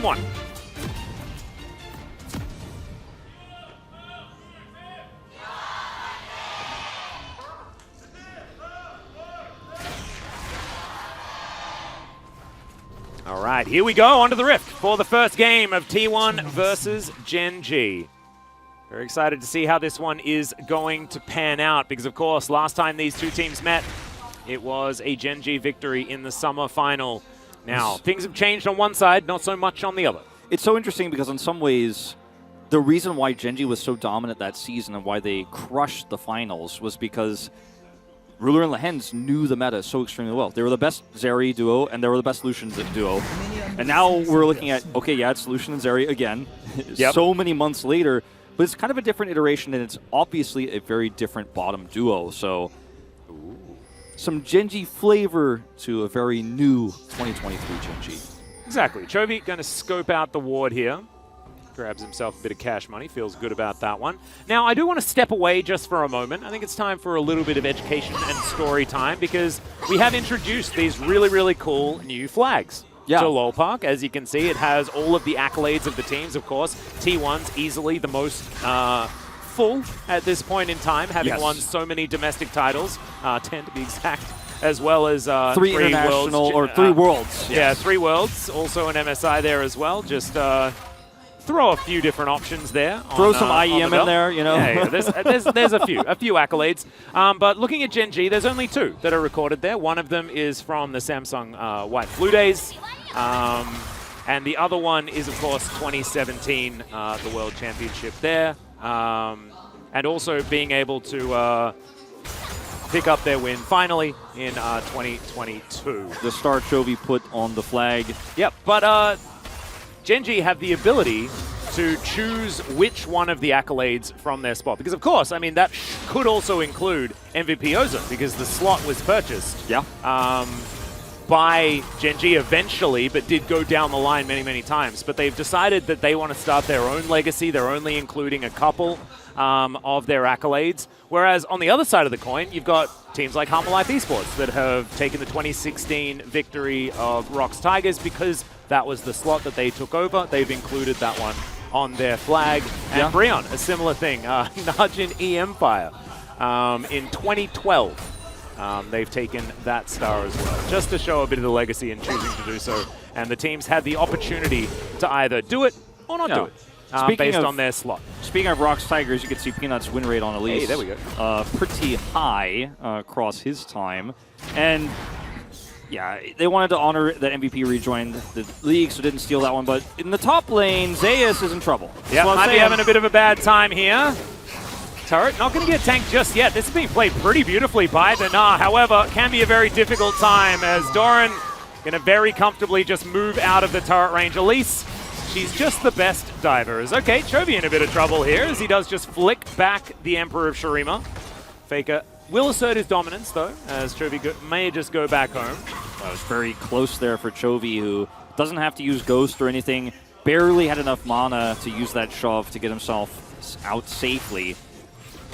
one. All right, here we go onto the Rift for the first game of T1 versus Gen G. Very excited to see how this one is going to pan out because, of course, last time these two teams met, it was a Gen G victory in the summer final. Now, things have changed on one side, not so much on the other. It's so interesting because in some ways, the reason why Gen G was so dominant that season and why they crushed the finals was because Ruler and Lehends knew the meta so extremely well. They were the best Zeri duo, and they were the best Lucian duo. And now we're looking at, okay, yeah, it's Lucian and Zeri again, so many months later, but it's kind of a different iteration, and it's obviously a very different bottom duo. So some Gen G flavor to a very new 2023 Gen G. Exactly. Chovy going to scope out the ward here. Grabs himself a bit of cash money. Feels good about that one. Now, I do want to step away just for a moment. I think it's time for a little bit of education and story time because we have introduced these really, really cool new flags to LoL Park. As you can see, it has all of the accolades of the teams, of course. T1's easily the most full at this point in time, having won so many domestic titles, 10 to be exact, as well as three international worlds, or 3 worlds. Yeah, 3 worlds. Also an MSI there as well. Just throw a few different options there. Throw some IEM in there, you know. Yeah, there's a few accolades. But looking at Gen G, there's only 2 that are recorded there. One of them is from the Samsung White Flu Days. And the other one is, of course, 2017, the World Championship there. And also being able to pick up their win finally in 2022. The star Chovy put on the flag. Yep, but Gen G have the ability to choose which one of the accolades from their spot. Because, of course, I mean, that could also include MVP Ozone because the slot was purchased by Gen G eventually, but did go down the line many, many times. But they've decided that they want to start their own legacy. They're only including a couple of their accolades. Whereas on the other side of the coin, you've got teams like Humble Life Esports that have taken the 2016 victory of Rox Tigers because that was the slot that they took over. They've included that one on their flag. And Brion, a similar thing. Najin E Empire in 2012. They've taken that star as well, just to show a bit of the legacy in choosing to do so. And the teams had the opportunity to either do it or not do it, based on their slot. Speaking of Rox Tigers, you can see Peanut's win rate on Elise. Hey, there we go. Pretty high across his time. And yeah, they wanted to honor that MVP rejoined the league, so didn't steal that one. But in the top lane, Zayas is in trouble. Yeah, might be having a bit of a bad time here. Turret not going to get tanked just yet. This is being played pretty beautifully by the Nah. However, can be a very difficult time as Doran going to very comfortably just move out of the turret range. Elise, she's just the best diver. Okay, Chovy in a bit of trouble here as he does just flick back the Emperor of Shurima. Faker will assert his dominance, though, as Chovy may just go back home. That was very close there for Chovy, who doesn't have to use Ghost or anything. Barely had enough mana to use that shove to get himself out safely.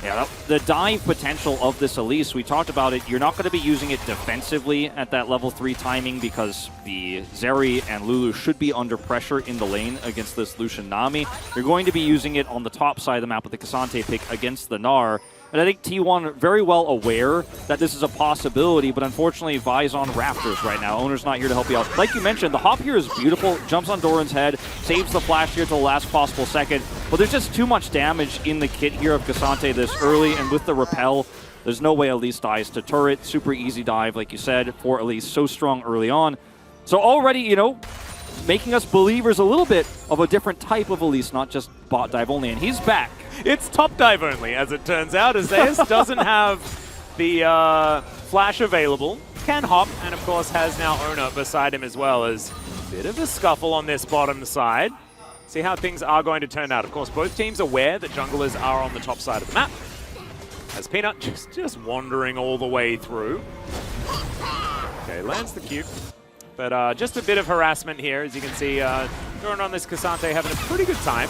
Yeah, the dive potential of this Elise, we talked about it. You're not going to be using it defensively at that level 3 timing because the Zeri and Lulu should be under pressure in the lane against this Lucian Nami. You're going to be using it on the top side of the map with the K'Sante pick against the Gnar. And I think T1 very well aware that this is a possibility, but unfortunately Vi's on Raptors right now. Owner's not here to help you out. Like you mentioned, the hop here is beautiful. Jumps on Doran's head, saves the flash here till the last possible second. But there's just too much damage in the kit here of K'Sante this early, and with the repel, there's no way Elise dies to turret. Super easy dive, like you said, for Elise. So strong early on. So already, you know, making us believers a little bit of a different type of Elise, not just bot dive only, and he's back. It's top dive only, as it turns out, as Zayas doesn't have the flash available. Can hop, and of course has now Owner beside him as well, as a bit of a scuffle on this bottom side. See how things are going to turn out. Of course, both teams aware that junglers are on the top side of the map. As Peanut just wandering all the way through. Okay, lands the cube. But just a bit of harassment here, as you can see. Going on this K'Sante having a pretty good time.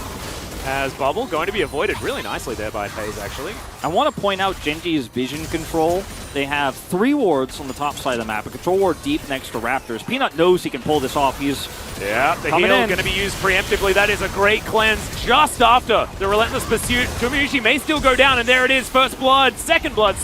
As Bubble going to be avoided really nicely there by FaZe, actually. I want to point out Gen G's vision control. They have 3 wards on the top side of the map. A control ward deep next to Raptors. Peanut knows he can pull this off. He's Yeah, the Coming heal in. going to be used preemptively. That is a great cleanse just after the relentless pursuit. Gumayusi may still go down, and there it is. Second blood,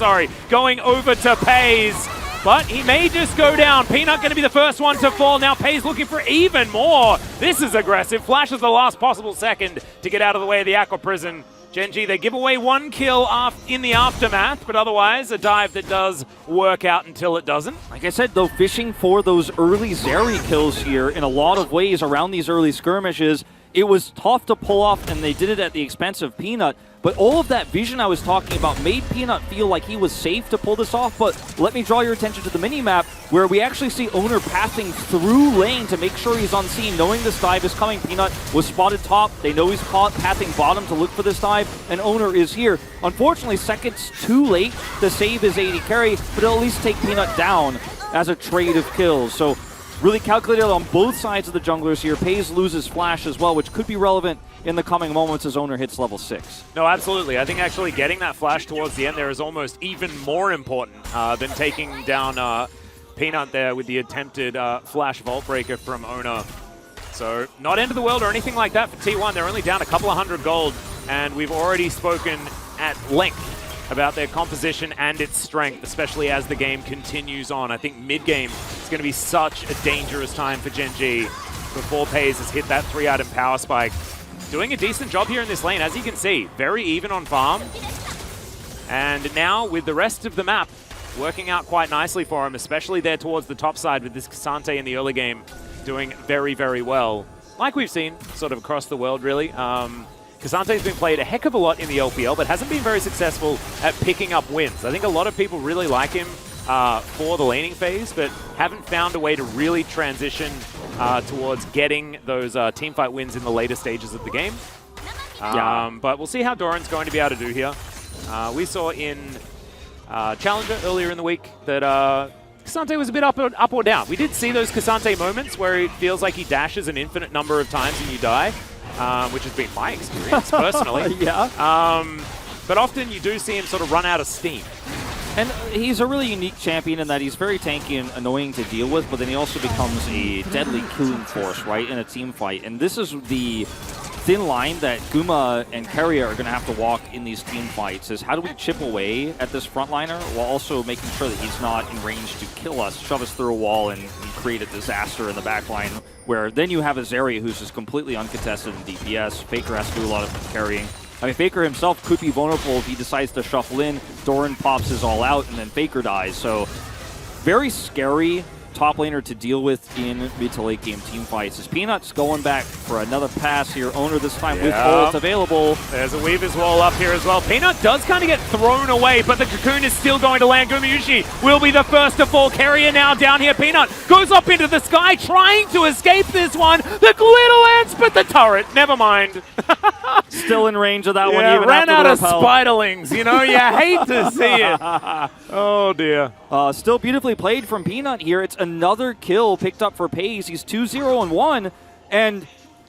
going over to Pays. But he may just go down. Peanut going to be the first one to fall. Now Pays looking for even more. This is aggressive. Flash is the last possible second to get out of the way of the Aqua Prison. Gen G, they give away one kill in the aftermath, but otherwise a dive that does work out until it doesn't. Like I said, though, fishing for those early Zeri kills here in a lot of ways around these early skirmishes, it was tough to pull off, and they did it at the expense of Peanut. But all of that vision I was talking about made Peanut feel like he was safe to pull this off. But let me draw your attention to the mini-map, where we actually see Owner passing through lane to make sure he's unseen, knowing this dive is coming. Peanut was spotted top. They know he's pathing bottom to look for this dive, and Owner is here. Unfortunately, seconds too late to save his AD carry, but it'll at least take Peanut down as a trade of kills. So really calculated on both sides of the junglers here. Pays loses Flash as well, which could be relevant in the coming moments as Owner hits level 6. No, absolutely. I think actually getting that Flash towards the end there is almost even more important than taking down Peanut there with the attempted Flash Vault Breaker from Owner. So not end of the world or anything like that for T1. They're only down a couple of 100 gold, and we've already spoken at length about their composition and its strength, especially as the game continues on. I think mid-game is going to be such a dangerous time for Gen G before Pays has hit that 3-item power spike. Doing a decent job here in this lane, as you can see. Very even on farm. And now with the rest of the map working out quite nicely for him, especially there towards the top side with this K'Sante in the early game doing very, very well. Like we've seen sort of across the world, really. K'Sante's been played a heck of a lot in the LPL, but hasn't been very successful at picking up wins. I think a lot of people really like him for the laning phase, but haven't found a way to really transition towards getting those teamfight wins in the later stages of the game. But we'll see how Doran's going to be able to do here. We saw in Challenger earlier in the week that K'Sante was a bit up or down. We did see those K'Sante moments where it feels like he dashes an infinite number of times and you die. Which has been my experience personally. But often you do see him sort of run out of steam. And he's a really unique champion in that he's very tanky and annoying to deal with, but then he also becomes a deadly killing force, right, in a team fight. And this is the thin line that Guma and Keria are going to have to walk in these team fights, is how do we chip away at this frontliner while also making sure that he's not in range to kill us, shove us through a wall, and create a disaster in the back line, where then you have a Zeri who's just completely uncontested in DPS. Faker has to do a lot of carrying. I mean, Faker himself could be vulnerable if he decides to shuffle in. Doran pops his all out, and then Faker dies. So very scary top laner to deal with in mid to late game team fights. As Peanut's going back for another pass here. Owner this time with bullets available. There's a Weaver's Wall up here as well. Peanut does kind of get thrown away, but the Cocoon is still going to land. Gumayusi will be the first to fall. Keria now down here. Peanut goes up into the sky trying to escape this one. The glitter lands, but the turret, never mind. Still in range of that one. Even ran after out the of repel. spiderlings. You know, you hate to see it. Oh, dear. Still beautifully played from Peanut here. It's another kill picked up for Pays. He's 2-0-1, and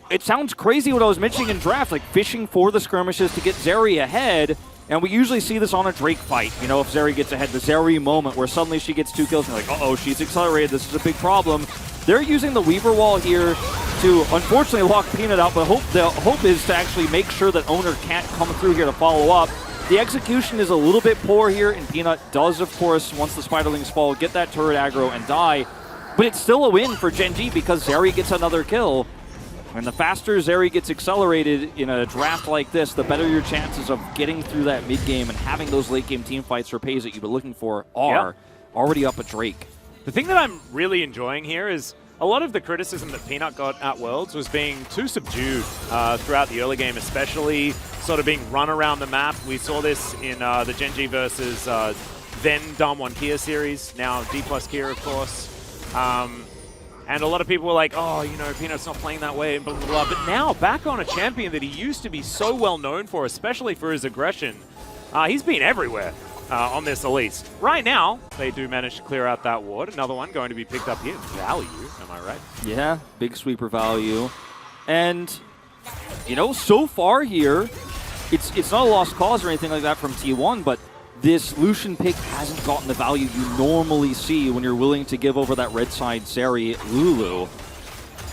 it sounds crazy what I was mentioning in draft, like fishing for the skirmishes to get Zeri ahead. And we usually see this on a Drake fight. You know, if Zeri gets ahead, the Zeri moment where suddenly she gets 2 kills and you're like, uh-oh, she's accelerated. This is a big problem. They're using the Weaver Wall here to unfortunately lock Peanut out, but the hope is to actually make sure that Owner can't come through here to follow up. The execution is a little bit poor here, and Peanut does, of course, once the Spiderlings fall, get that turret aggro and die. But it's still a win for Gen G because Zeri gets another kill. And the faster Zeri gets accelerated in a draft like this, the better your chances of getting through that mid-game and having those late-game team fights for Pays that you've been looking for are already up a Drake. The thing that I'm really enjoying here is a lot of the criticism that Peanut got at Worlds was being too subdued throughout the early game, especially sort of being run around the map. We saw this in the Gen G versus then Damwon Kia series, now D plus Kia, of course. And a lot of people were like, oh, you know, Peanut's not playing that way, blah, blah, blah. But now, back on a champion that he used to be so well known for, especially for his aggression, he's been everywhere on this Elise. Right now, they do manage to clear out that ward. Another one going to be picked up here. Value, am I right? Yeah, big sweeper value. And, you know, so far here, it's not a lost cause or anything like that from T1, but this Lucian pick hasn't gotten the value you normally see when you're willing to give over that red side Zeri Lulu.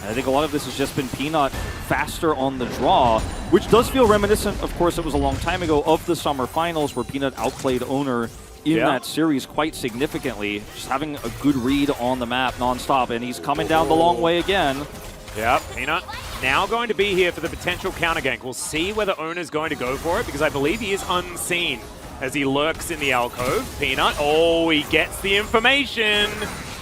And I think a lot of this has just been Peanut faster on the draw, which does feel reminiscent, of course, it was a long time ago, of the summer finals where Peanut outplayed Oner in that series quite significantly, just having a good read on the map nonstop, and he's coming down the long way again. Yeah, Peanut now going to be here for the potential counter gank. We'll see whether Oner's going to go for it, because I believe he is unseen as he lurks in the alcove. Peanut, oh, he gets the information.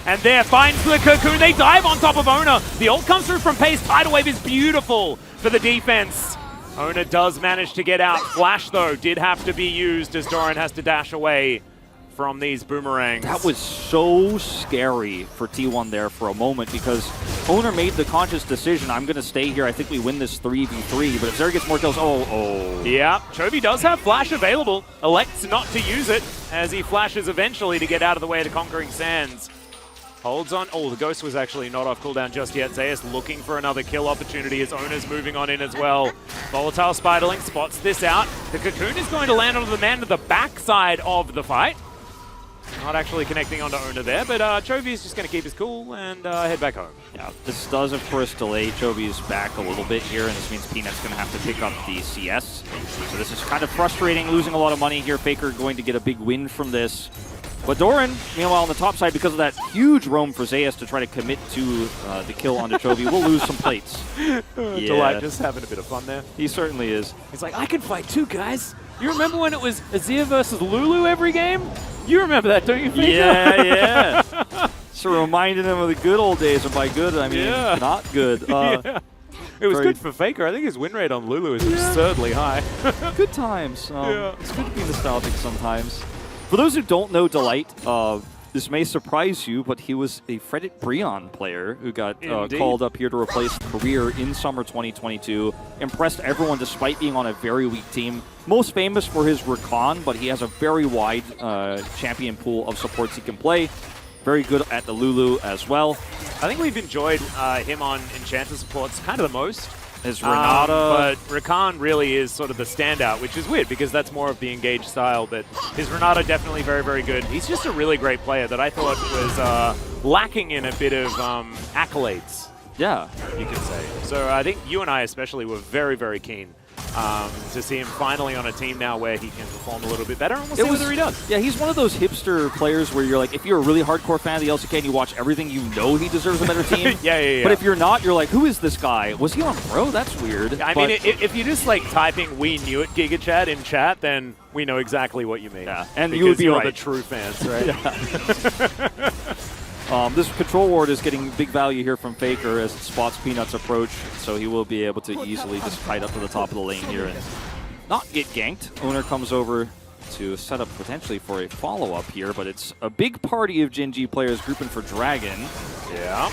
And there, finds the cocoon. They dive on top of Oner. The ult comes through from Pace. Tidal Wave is beautiful for the defense. Oner does manage to get out. Flash, though, did have to be used as Doran has to dash away from these boomerangs. That was so scary for T1 there for a moment, because Oner made the conscious decision, I'm going to stay here. I think we win this 3v3, but if Zeri gets more kills, oh. Yeah, Chovy does have Flash available. Elects not to use it as he flashes eventually to get out of the way of the Conquering Sands. Holds on. Oh, the Ghost was actually not off cooldown just yet. Zeus looking for another kill opportunity as Oner's moving on in as well. Volatile Spiderling spots this out. The Cocoon is going to land on the man to the backside of the fight. Not actually connecting onto Oner there, but Chovy is just going to keep his cool and head back home. Yeah, this does, of course, delay Chovy's back a little bit here, and this means Peanut's going to have to pick up the CS. So this is kind of frustrating, losing a lot of money here. Faker going to get a big win from this. But Doran, meanwhile, on the top side, because of that huge roam for Zeus to try to commit to the kill onto Chovy, will lose some plates. Delight just having a bit of fun there. He certainly is. He's like, I can fight too, guys. You remember when it was Azir versus Lulu every game? You remember that, don't you, Faker? Yeah. So reminding him of the good old days, and by good, I mean not good. Yeah. It was good for Faker. I think his win rate on Lulu is absurdly high. Good times. It's good to be nostalgic sometimes. For those who don't know Delight, this may surprise you, but he was a Fredit Breon player who got called up here to replace Career in summer 2022. Impressed everyone despite being on a very weak team. Most famous for his Rakan, but he has a very wide champion pool of supports he can play. Very good at the Lulu as well. I think we've enjoyed him on Enchanter supports kind of the most. His Renata. But Rakan really is sort of the standout, which is weird because that's more of the engaged style. But his Renata definitely very, very good. He's just a really great player that I thought was lacking in a bit of accolades. Yeah. You could say. So I think you and I especially were very, very keen to see him finally on a team now where he can perform a little bit better, and we'll see whether he does. Yeah, he's one of those hipster players where you're like, if you're a really hardcore fan of the LCK and you watch everything, you know he deserves a better team. Yeah. But if you're not, you're like, who is this guy? Was he on Pro? That's weird. I mean, if you're just like typing "we knew it" GigaChat in chat, then we know exactly what you mean. Yeah, and because you would be you're right. the true fans, right? This control ward is getting big value here from Faker as it spots Peanut's approach, so he will be able to easily just kite up to the top of the lane here and not get ganked. Oner comes over to set up potentially for a follow-up here, but it's a big party of Gen G players grouping for Dragon. Yeah.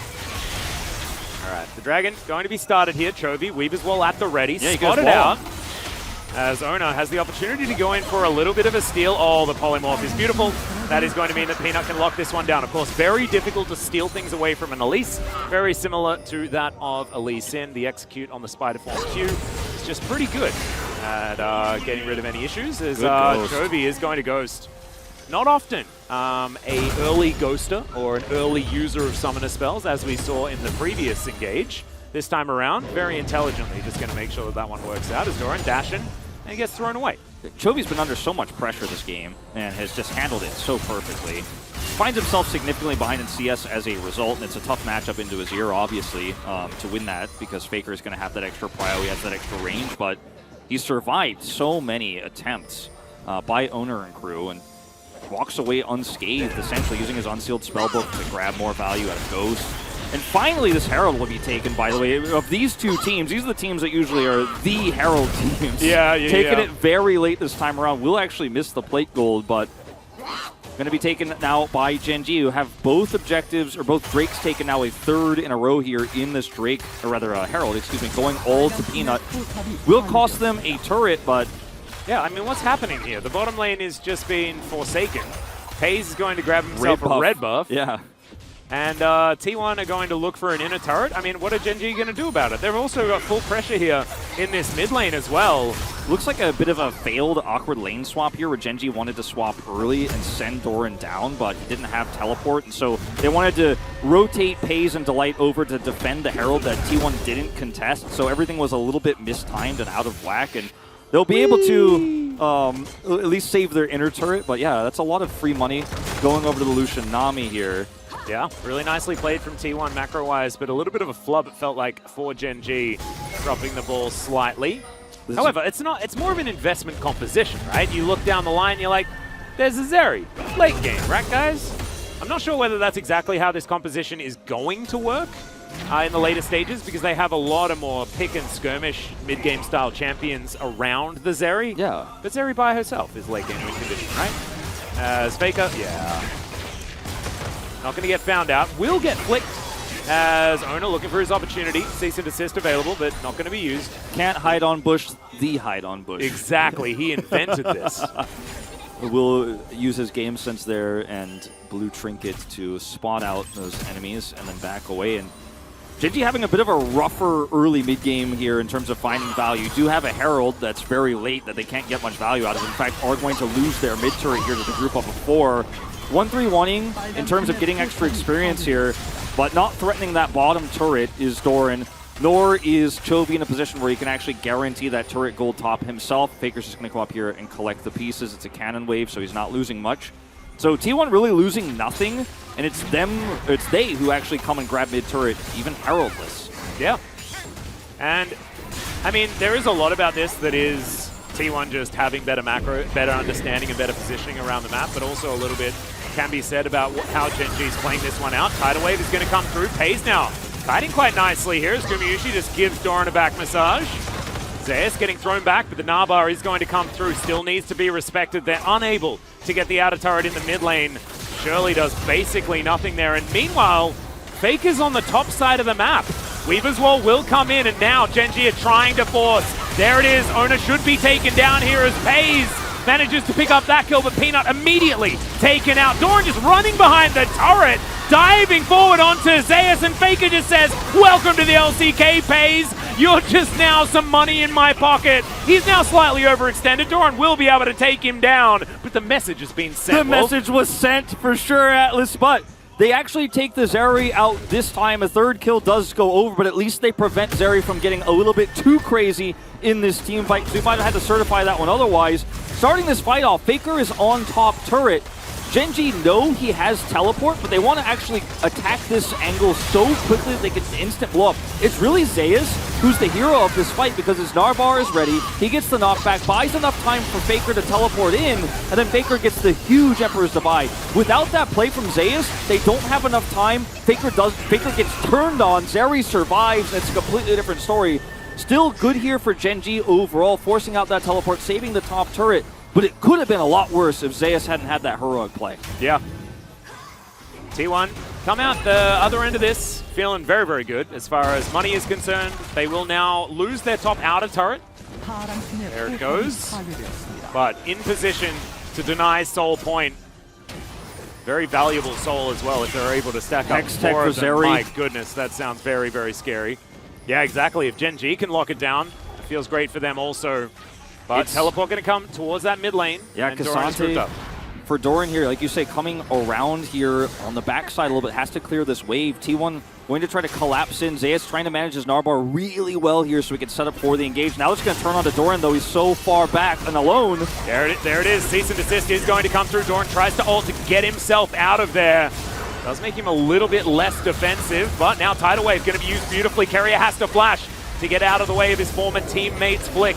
All right, the Dragon going to be started here. Chovy, Weave as well at the ready. Yeah, spotted out. As Oner has the opportunity to go in for a little bit of a steal. Oh, the polymorph is beautiful. That is going to mean that Peanut can lock this one down. Of course, very difficult to steal things away from an Elise. Very similar to that of Elise Sin. The execute on the Spider Form Q is just pretty good at getting rid of any issues. As Chovy is going to Ghost. Not often a early Ghoster or an early user of Summoner spells, as we saw in the previous engage. This time around, very intelligently, just going to make sure that that one works out as Doran dashing and he gets thrown away. Chovy's been under so much pressure this game and has just handled it so perfectly. Finds himself significantly behind in CS as a result, and it's a tough matchup into his ear, obviously, to win that because Faker is going to have that extra prio, he has that extra range, but he survived so many attempts by Oner and crew and walks away unscathed, essentially using his unsealed spellbook to grab more value out of Ghost. And finally, this Herald will be taken, by the way. Of these two teams, these are the teams that usually are the Herald teams. Taking it very late this time around. We'll actually miss the plate gold, but going to be taken now by Gen G, who have both objectives, or both Drakes taken now a third in a row here in this Drake, or rather Herald, excuse me, going all to Peanut. Will cost them a turret, but... Yeah, I mean, what's happening here? The bottom lane is just being forsaken. Hayes is going to grab himself a red buff. Yeah. And T1 are going to look for an inner turret. I mean, what are Gen G going to do about it? They've also got full pressure here in this mid lane as well. Looks like a bit of a failed awkward lane swap here where Gen.G wanted to swap early and send Doran down, but he didn't have teleport, and so they wanted to rotate Paze and Delight over to defend the Herald that T1 didn't contest, so everything was a little bit mistimed and out of whack, and they'll be able to at least save their inner turret, but yeah, that's a lot of free money going over to the Lucian Nami here. Yeah, really nicely played from T1 macro-wise, but a little bit of a flub, it felt like, for Gen.G, dropping the ball slightly. However, it's more of an investment composition, right? You look down the line, you're like, there's a Zeri. Late game, right, guys? I'm not sure whether that's exactly how this composition is going to work in the later stages, because they have a lot of more pick and skirmish mid-game style champions around the Zeri. Yeah. But Zeri by herself is late game win condition, right? As Faker, yeah. Not going to get found out. Will get flicked as Ona looking for his opportunity. Cease and desist available, but not going to be used. Can't hide on bush, the hide on bush. Exactly. He invented this. Will use his game sense there and blue trinket to spot out those enemies and then back away. And Gen.G having a bit of a rougher early mid-game here in terms of finding value. Do have a Herald that's very late that they can't get much value out of. In fact, are going to lose their mid-turret here to the group of a 4. 1-3-1-ing in terms of getting extra experience here, but not threatening that bottom turret is Doran, nor is Chovy in a position where he can actually guarantee that turret gold top himself. Faker's just going to come up here and collect the pieces. It's a cannon wave, so he's not losing much. So T1 really losing nothing, and it's they who actually come and grab mid-turret, even Heraldless. Yeah. And, I mean, there is a lot about this that is T1 just having better macro, better understanding and better positioning around the map, but also a little bit can be said about how Gen.G is playing this one out. Tidal Wave is going to come through. Paze now fighting quite nicely here as Gumayusi just gives Doran a back massage. Zeus getting thrown back, but the Gnabar is going to come through. Still needs to be respected. They're unable to get the outer turret in the mid lane. Shirley does basically nothing there. And meanwhile, Faker's on the top side of the map. Weaver's Wall will come in, and now Gen.G are trying to force. There it is. Ona should be taken down here as Paze manages to pick up that kill, but Peanut immediately taken out. Doran just running behind the turret, diving forward onto Zeus, and Faker just says, welcome to the LCK, Paze. You're just now some money in my pocket. He's now slightly overextended. Doran will be able to take him down, but the message has been sent. The message was sent for sure, Atlas, but they actually take the Zeri out this time. A third kill does go over, but at least they prevent Zeri from getting a little bit too crazy in this team fight. So we might have had to certify that one otherwise. Starting this fight off, Faker is on top turret. Gen.G know he has teleport, but they want to actually attack this angle so quickly that they get the instant blow up. It's really Zeus who's the hero of this fight because his Gnabar is ready. He gets the knockback, buys enough time for Faker to teleport in, and then Faker gets the huge Emperor's Divide. Without that play from Zeus, they don't have enough time. Faker gets turned on, Zeri survives, and it's a completely different story. Still good here for Gen.G overall, forcing out that teleport, saving the top turret. But it could have been a lot worse if Zeus hadn't had that heroic play. Yeah. T1 come out the other end of this feeling very, very good as far as money is concerned. They will now lose their top outer turret. There it goes. But in position to deny Soul Point. Very valuable Soul as well if they're able to stack up more of them. My goodness, that sounds very, very scary. Yeah, exactly. If Gen.G can lock it down, it feels great for them also. But teleport going to come towards that mid lane. Yeah, K'Sante for Doran here, like you say, coming around here on the backside a little bit, has to clear this wave. T1 going to try to collapse in. Zeus trying to manage his Gnabar really well here so he can set up for the engage. Now it's going to turn on to Doran, though he's so far back and alone. There it is. Cease and desist is going to come through. Doran tries to ult to get himself out of there. Does make him a little bit less defensive, but now Tidal Wave going to be used beautifully. Keria has to flash to get out of the way of his former teammate's flick.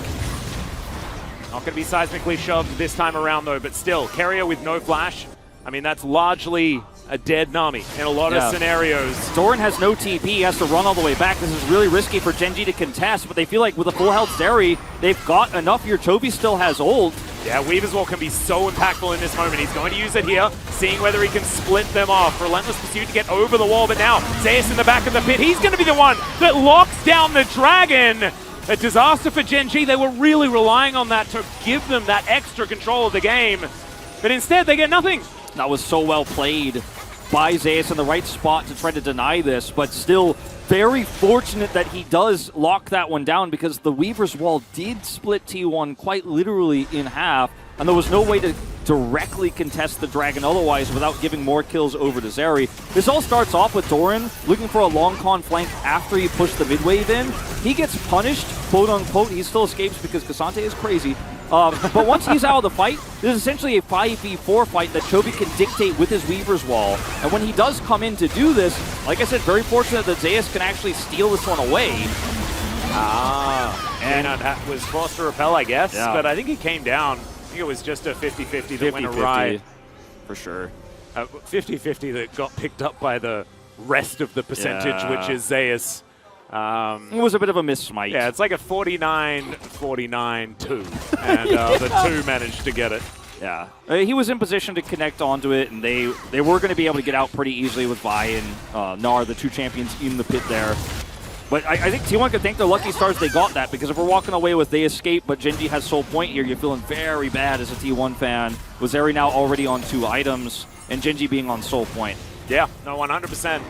Not going to be seismically shoved this time around, though, but still, Keria with no flash. I mean, that's largely a dead Nami in a lot of scenarios. Doran has no TP. He has to run all the way back. This is really risky for Gen.G to contest, but they feel like with a full health Zeri, they've got enough here. Chovy still has ult. Yeah, Weaver's Wall can be so impactful in this moment. He's going to use it here, seeing whether he can split them off. Relentless Pursuit to get over the wall, but now Zeus in the back of the pit. He's going to be the one that locks down the Dragon. A disaster for Gen.G. They were really relying on that to give them that extra control of the game. But instead, they get nothing. That was so well played. by Zeus in the right spot to try to deny this, but still very fortunate that he does lock that one down because the Weaver's Wall did split T1 quite literally in half, and there was no way to directly contest the Dragon otherwise without giving more kills over to Zeri. This all starts off with Doran looking for a long con flank after he pushed the mid wave in. He gets punished, quote unquote. He still escapes because K'Sante is crazy. But once he's out of the fight, this is essentially a 5v4 fight that Chovy can dictate with his Weaver's Wall. And when he does come in to do this, like I said, very fortunate that Zeus can actually steal this one away. And that was forced to repel, I guess. Yeah. But I think he came down. I think it was just a 50-50 that went awry. For sure. 50-50 that got picked up by the rest of the percentage, Yeah. which is Zeus. It was a bit of a miss-smite. Yeah, it's like a 49-49-2, and the 2 managed to get it. Yeah. He was in position to connect onto it, and they were going to be able to get out pretty easily with Vi and Gnar, the 2 champions in the pit there. But I think T1 could thank their lucky stars they got that, because if we're walking away with they escape, but Gen G has Soul Point here, you're feeling very bad as a T1 fan. With Zeri now already on 2 items, and Gen G being on Soul Point. Yeah, no, 100%.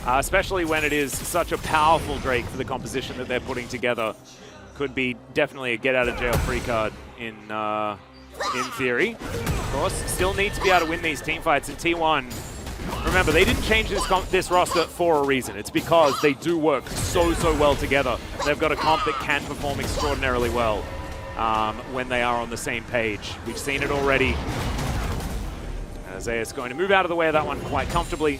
Especially when it is such a powerful Drake for the composition that they're putting together. Could be definitely a get-out-of-jail-free card in theory. Of course, still need to be able to win these team fights in T1. Remember, they didn't change this roster for a reason. It's because they do work so well together. They've got a comp that can perform extraordinarily well when they are on the same page. We've seen it already. Zeus going to move out of the way of that one quite comfortably.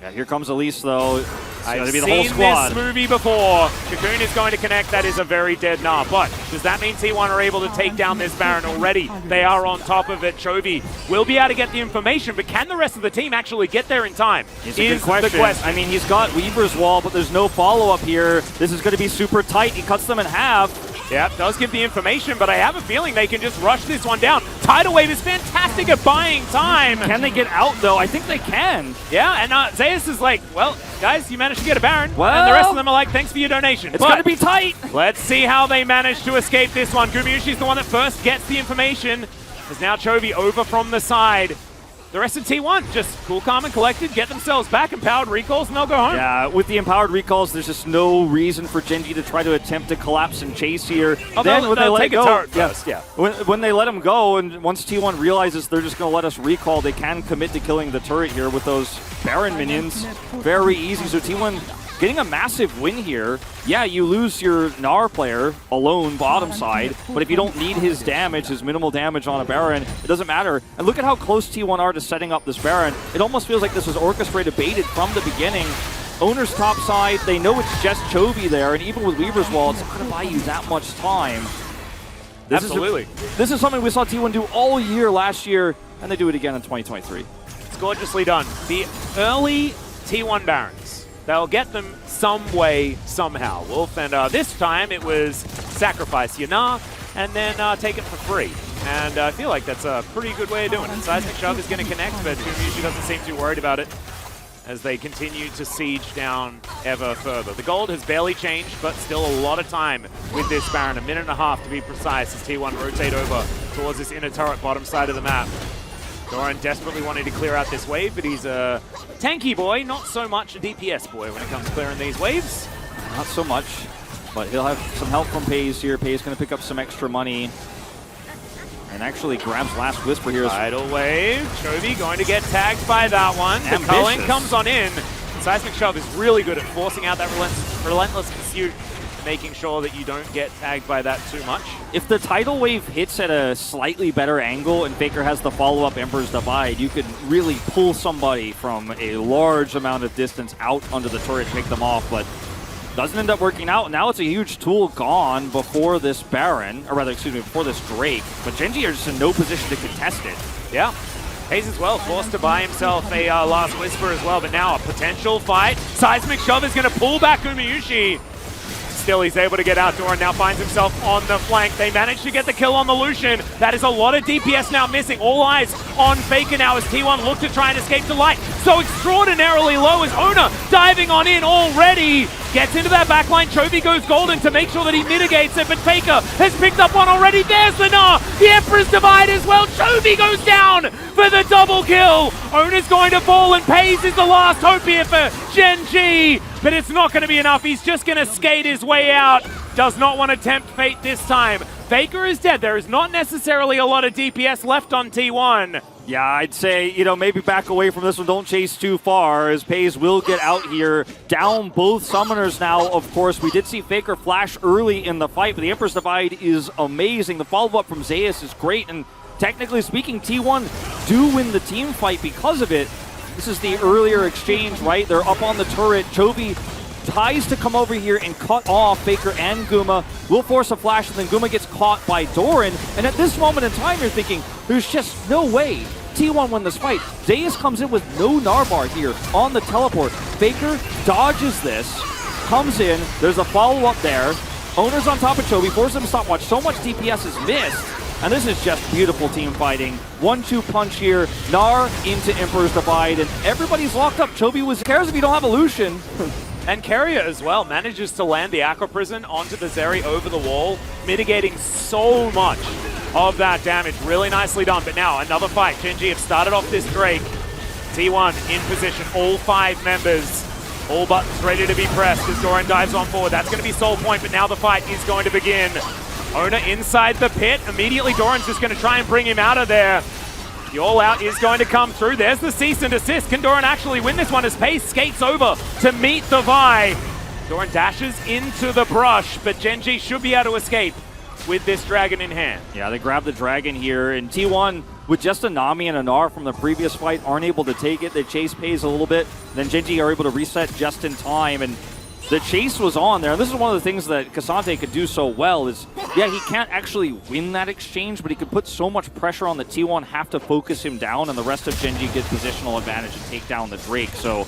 Yeah, here comes Elise, though. It's going to be the whole I've squad. seen this movie before. Cocoon is going to connect. That is a very dead Gnar. But does that mean T1 are able to take down this Baron already? They are on top of it. Chovy will be able to get the information, but can the rest of the team actually get there in time? It's a good question. I mean, he's got Weaver's Wall, but there's no follow-up here. This is going to be super tight. He cuts them in half. Yeah, does give the information, but I have a feeling they can just rush this one down. Tidal Wave is fantastic at buying time. Can they get out, though? I think they can. Yeah, and Zeus is like, well, guys, you managed to get a Baron. Well, and the rest of them are like, thanks for your donation. It's going to be tight. Let's see how they manage to escape this one. Gumayusi's the one that first gets the information. There's now Chovy over from the side. The rest of T1 just cool, calm, and collected, get themselves back, empowered recalls, and they'll go home. Yeah, with the empowered recalls, there's just no reason for Gen G to try to attempt to collapse and chase here. Oh, then when they let take it go, a turret first, yeah. When they let him go, and once T1 realizes they're just going to let us recall, they can commit to killing the turret here with those Baron minions. Very easy. So T1 getting a massive win here. Yeah, you lose your Gnar player alone bottom side, but if you don't need his damage, his minimal damage on a Baron, it doesn't matter. And look at how close T1 are to setting up this Baron. It almost feels like this was orchestrated, baited from the beginning. Owner's top side, they know it's just Chovy there, and even with Weaver's Wall, it's not going to buy you that much time. Absolutely. This is something we saw T1 do all year last year, and they do it again in 2023. It's gorgeously done. The early T1 Barons, they'll get them some way, somehow. Wolf, and this time it was sacrifice your Gnar, and then take it for free. And I feel like that's a pretty good way of doing it. Seismic Shove is going to connect, but Gumayusi doesn't seem too worried about it as they continue to siege down ever further. The gold has barely changed, but still a lot of time with this Baron. A minute and a half to be precise as T1 rotate over towards this inner turret bottom side of the map. Doran desperately wanting to clear out this wave, but he's a tanky boy, not so much a DPS boy when it comes to clearing these waves. Not so much, but he'll have some help from Pays here. Pays going to pick up some extra money. And actually grabs Last Whisper here. Tidal Wave. Chovy going to get tagged by that one. The culling comes on in. Seismic Shove is really good at forcing out that relentless pursuit, making sure that you don't get tagged by that too much. If the Tidal Wave hits at a slightly better angle and Faker has the follow-up Emperor's Divide, you could really pull somebody from a large amount of distance out onto the turret, pick them off, but doesn't end up working out. Now it's a huge tool gone before this Baron, or rather, excuse me, before this Drake, but Gen G are just in no position to contest it. Yeah. Hayes as well, forced to buy himself a Last Whisper as well, but now a potential fight. Seismic Shove is going to pull back Gumayusi. Still, he's able to get outdoor and now finds himself on the flank. They managed to get the kill on the Lucian. That is a lot of DPS now missing. All eyes on Faker now as T1 look to try and escape to light. So extraordinarily low as Ona diving on in already. Gets into that backline. Chovy goes golden to make sure that he mitigates it, but Faker has picked up one already. There's the Gnar. The Emperor's Divide as well. Chovy goes down for the double kill. Ona's going to fall, and Paze is the last hope here for Gen G. But it's not going to be enough. He's just going to skate his way out. Does not want to tempt fate this time. Faker is dead. There is not necessarily a lot of DPS left on T1. Yeah, I'd say, maybe back away from this one. Don't chase too far, as Paze will get out here. Down both summoners now, of course. We did see Faker flash early in the fight, but the Emperor's Divide is amazing. The follow-up from Zeus is great, and technically speaking, T1 do win the team fight because of it. This is the earlier exchange, right? They're up on the turret. Chovy tries to come over here and cut off Faker and Guma. Will force a flash, and then Guma gets caught by Doran. And at this moment in time, you're thinking, there's just no way T1 win this fight. Zeus comes in with no Narbar here on the teleport. Faker dodges this, comes in. There's a follow-up there. Oner's on top of Chovy, forces him to stopwatch. So much DPS is missed. And this is just beautiful team fighting. 1-2 punch here. Gnar into Emperor's Divide, and everybody's locked up. Chovy cares if you don't have a Lucian. And Keria as well manages to land the Aqua Prison onto the Zeri over the wall, mitigating so much of that damage. Really nicely done. But now another fight. Gen G have started off this Drake. T1 in position. All 5 members. All buttons ready to be pressed as Doran dives on forward. That's going to be Soul Point, but now the fight is going to begin. Ona inside the pit. Immediately Doran's just going to try and bring him out of there. The all-out is going to come through. There's the cease and desist. Can Doran actually win this one as Pace skates over to meet the Vi? Doran dashes into the brush, but Gen G should be able to escape with this dragon in hand. Yeah, they grab the dragon here, and T1, with just a Nami and a Gnar from the previous fight, aren't able to take it. They chase Paze a little bit. Then Gen G are able to reset just in time, and the chase was on there. This is one of the things that K'Sante could do so well is, yeah, he can't actually win that exchange, but he could put so much pressure on the T1, have to focus him down, and the rest of Gen G get positional advantage and take down the Drake. So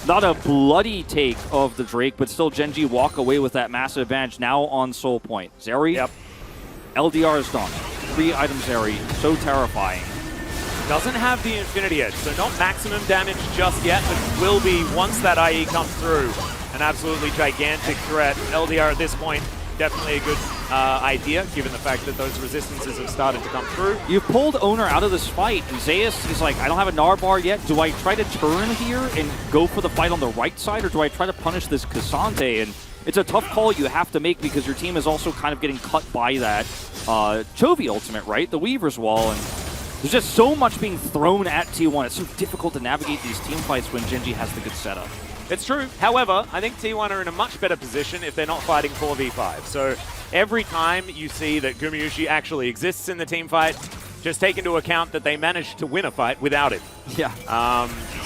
not a bloody take of the Drake, but still Gen G walk away with that massive advantage now on Soul Point. Zeri, Yep. LDR is done. 3-item Zeri, so terrifying. Doesn't have the Infinity Edge, so not maximum damage just yet, but will be once that IE comes through. An absolutely gigantic threat. LDR at this point, definitely a good idea, given the fact that those resistances have started to come through. You've pulled Oner out of this fight, and Zeus is like, I don't have a Narbar yet. Do I try to turn here and go for the fight on the right side, or do I try to punish this K'Sante? And it's a tough call you have to make because your team is also kind of getting cut by that Chovy ultimate, right? The Weaver's Wall, and there's just so much being thrown at T1. It's so difficult to navigate these team fights when Gen G has the good setup. It's true. However, I think T1 are in a much better position if they're not fighting 4v5. So every time you see that Gumayusi actually exists in the team fight, just take into account that they managed to win a fight without it. Yeah.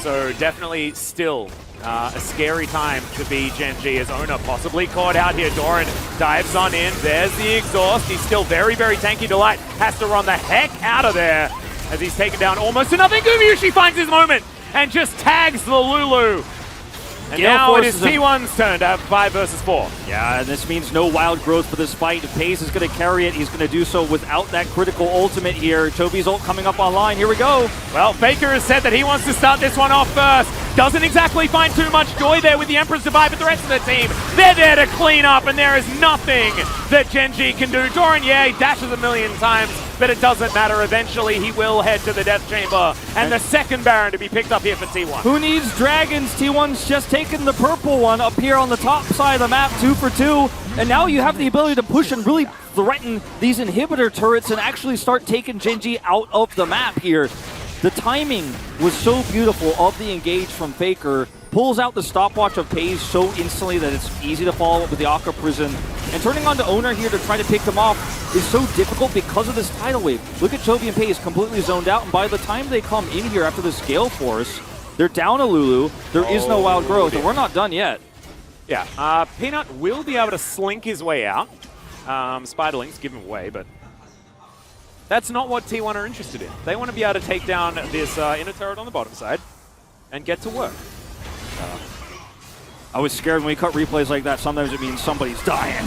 So definitely still a scary time to be Gen G, as Ona possibly caught out here. Doran dives on in. There's the exhaust. He's still very, very tanky. Delight has to run the heck out of there as he's taken down almost to nothing. Gumayusi finds his moment and just tags the Lulu. And Gale now it is forces him. T1's turn to have 5 versus 4. Yeah, and this means no wild growth for this fight. If Paze is going to carry it, he's going to do so without that critical ultimate here. Chovy's ult coming up online. Here we go. Well, Faker has said that he wants to start this one off first. Doesn't exactly find too much joy there with the Emperor's Divide, but the rest of the team, they're there to clean up, and there is nothing that Gen G can do. Doran, yeah, he dashes a million times, but it doesn't matter. Eventually, he will head to the Death Chamber, and the second Baron to be picked up here for T1. Who needs dragons? T1's just taken the purple one up here on the top side of the map, 2 for 2. And now you have the ability to push and really threaten these inhibitor turrets and actually start taking Gen G out of the map here. The timing was so beautiful of the engage from Faker. Pulls out the stopwatch of Paze so instantly that it's easy to follow up with the Aqua Prison. And turning on to Oner here to try to pick them off is so difficult because of this tidal wave. Look at Chovy and Paze completely zoned out, and by the time they come in here after this Gale Force, they're down a Lulu. There is no wild growth, and we're not done yet. Yeah, Peanut will be able to slink his way out. Spiderlings give him away, but that's not what T1 are interested in. They want to be able to take down this inner turret on the bottom side and get to work. I was scared when we cut replays like that. Sometimes it means somebody's dying.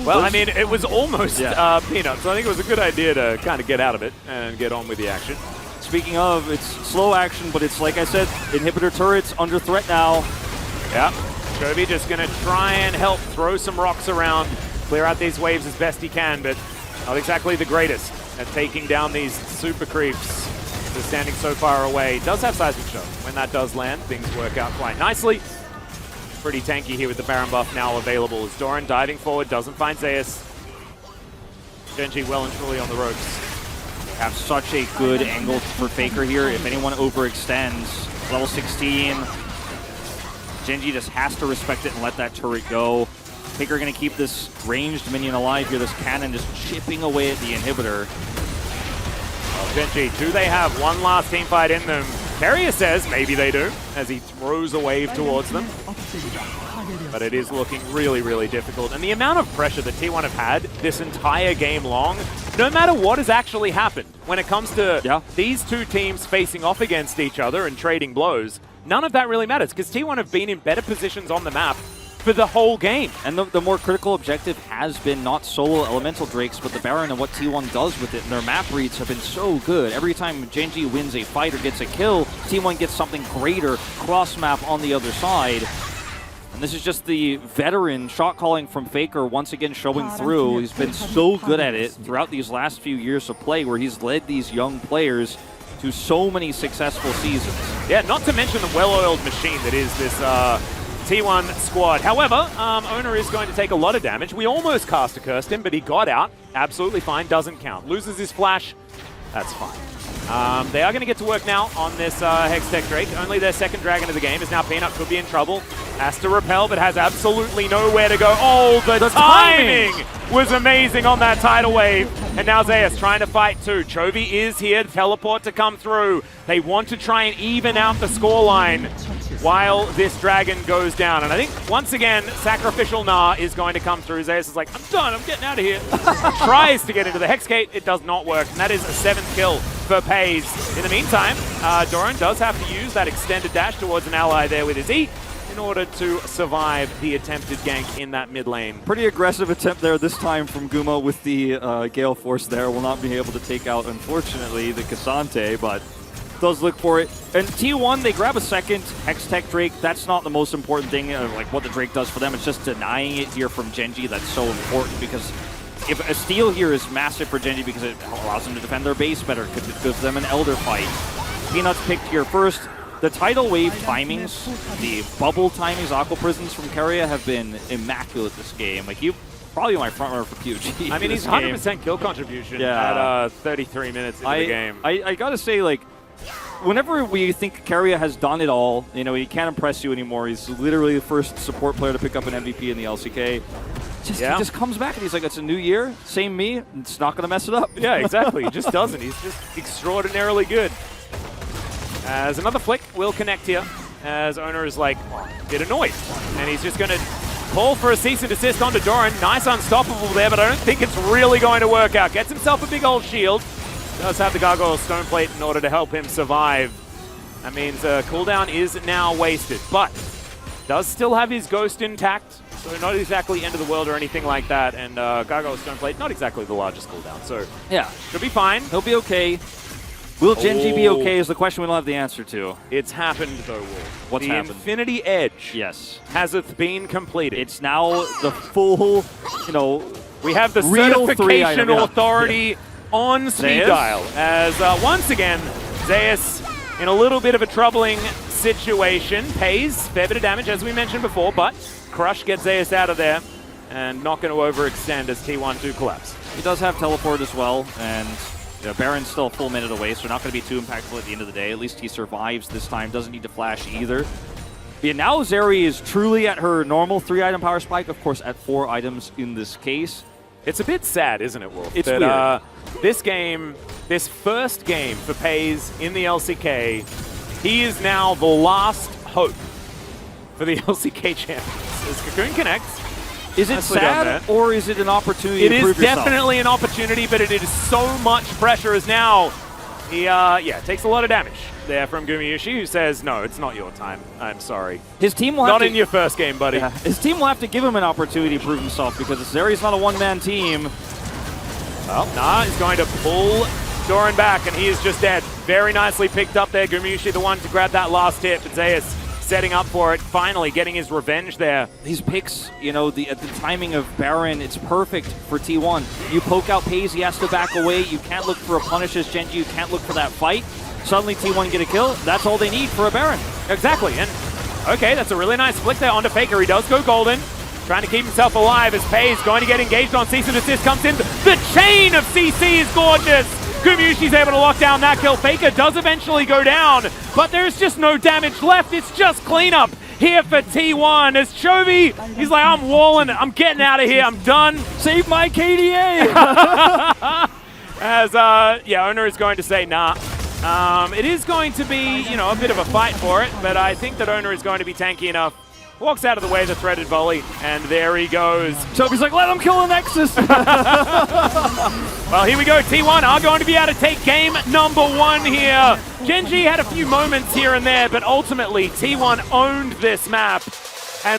Well, I mean, it was almost Peanut, so I think it was a good idea to kind of get out of it and get on with the action. Speaking of, it's slow action, but it's, like I said, inhibitor turrets under threat now. Yeah. Chovy just going to try and help throw some rocks around, clear out these waves as best he can, but not exactly the greatest at taking down these super creeps. They're standing so far away. Does have Seismic Show. When that does land, things work out quite nicely. Pretty tanky here with the Baron buff now available as Doran diving forward, doesn't find Zeus. Gen.G well and truly on the ropes. Have such a good angle for Faker here. If anyone overextends, level 16, Gen.G just has to respect it and let that turret go. Faker going to keep this ranged minion alive here. This cannon just chipping away at the inhibitor. Well, Gen.G, do they have one last team fight in them? Keria says maybe they do, as he throws a wave towards them. But it is looking really, really difficult. And the amount of pressure that T1 have had this entire game long, no matter what has actually happened, when it comes to these two teams facing off against each other and trading blows, none of that really matters, because T1 have been in better positions on the map for the whole game. And the more critical objective has been not solo elemental drakes, but the Baron and what T1 does with it. And their map reads have been so good. Every time Gen.G wins a fight or gets a kill, T1 gets something greater cross-map on the other side. And this is just the veteran shot calling from Faker once again showing through. He's been so good at it throughout these last few years of play, where he's led these young players to so many successful seasons. Yeah, not to mention the well-oiled machine that is this T1 squad. However, Owner is going to take a lot of damage. We almost cast a Cursed him, but he got out. Absolutely fine, doesn't count. Loses his flash, that's fine. They are going to get to work now on this Hextech Drake. Only their second dragon of the game is now Peanut. Could be in trouble. Has to repel, but has absolutely nowhere to go. Oh, the timing was amazing on that tidal wave. And now Zeus trying to fight too. Chovy is here to teleport to come through. They want to try and even out the scoreline while this dragon goes down. And I think, once again, Sacrificial Gnar is going to come through. Zeus is like, I'm done, I'm getting out of here. Tries to get into the Hex Gate, it does not work. And that is a 7th kill for FaZe. In the meantime, Doran does have to use that extended dash towards an ally there with his E in order to survive the attempted gank in that mid lane. Pretty aggressive attempt there this time from Guma with the Gale Force there. Will not be able to take out, unfortunately, the Cassante, but does look for it. And T1, they grab a second Hextech Drake. That's not the most important thing, like what the Drake does for them. It's just denying it here from Gen.G. That's so important, because if a steal here is massive for Gen.G because it allows them to defend their base better, because it gives them an Elder fight. Peanuts picked here first. The tidal wave timings, the bubble timings, Aqua Prisons from Keria have been immaculate this game. Like, you probably my front runner for PUG. I mean, he's 100% kill contribution at 33 minutes into the game. I gotta say, like, whenever we think Keria has done it all, you know, he can't impress you anymore. He's literally the first support player to pick up an MVP in the LCK. He just comes back and he's like, it's a new year, same me, it's not going to mess it up. Yeah, exactly. He just doesn't. He's just extraordinarily good. As another flick will connect here, as Owner is like, a bit annoyed. And he's just going to call for a cease and desist onto Doran. Nice unstoppable there, but I don't think it's really going to work out. Gets himself a big old shield. Does have the Gargoyle Stone Plate in order to help him survive. That means cooldown is now wasted, but does still have his Ghost intact, so not exactly end of the world or anything like that. And Gargoyle Stone Plate, not exactly the largest cooldown, so yeah, should be fine. He'll be okay. Will Gen.G be okay is the question we don't have the answer to. It's happened though, Wolf. What's happened? The Infinity Edge hasn't been completed. It's now the full, you know, we have the certification authority on speed dial, as once again, Zeus in a little bit of a troubling situation. Pays fair bit of damage, as we mentioned before, but Crush gets Zeus out of there, and not going to overextend as T1 do collapse. He does have teleport as well, and Baron's still a full minute away, so not going to be too impactful at the end of the day. At least he survives this time, doesn't need to flash either. Yeah, now Zeri is truly at her normal 3-item power spike, of course at 4 items in this case. It's a bit sad, isn't it, Wolf? It's weird. This game, this first game for FaZe in the LCK, he is now the last hope for the LCK champions. As Cocoon connects. Is it sad, or is it an opportunity to prove yourself? It is definitely an opportunity, but it is so much pressure as now he takes a lot of damage there from Gumayusi, who says, no, it's not your time. I'm sorry. His team will have not in your first game, buddy. Yeah. His team will have to give him an opportunity to prove himself, because Zeri's not a one-man team. Well, nah, he's going to pull Doran back, and he is just dead. Very nicely picked up there. Gumayusi, the one to grab that last hit, but Zeus setting up for it, finally getting his revenge there. These picks, you know, the timing of Baron, it's perfect for T1. You poke out Paze, he has to back away. You can't look for a punish as Gen G. You can't look for that fight. Suddenly T1 get a kill. That's all they need for a Baron. Exactly, and okay, that's a really nice flick there onto Faker. He does go golden, trying to keep himself alive as Paze going to get engaged on Cease and Desist comes in. The chain of CC is gorgeous. Gumayusi's able to lock down that kill. Faker does eventually go down, but there's just no damage left. It's just cleanup here for T1 as Chovy, he's like, I'm walling it. I'm getting out of here. I'm done. Save my KDA! As, yeah, Owner is going to say, nah. It is going to be, you know, a bit of a fight for it, but I think that Owner is going to be tanky enough. Walks out of the way of the threaded volley, and there he goes. Chovy's like, let him kill the Nexus! Well, here we go. T1 are going to be able to take game number 1 here. Gen G had a few moments here and there, but ultimately T1 owned this map.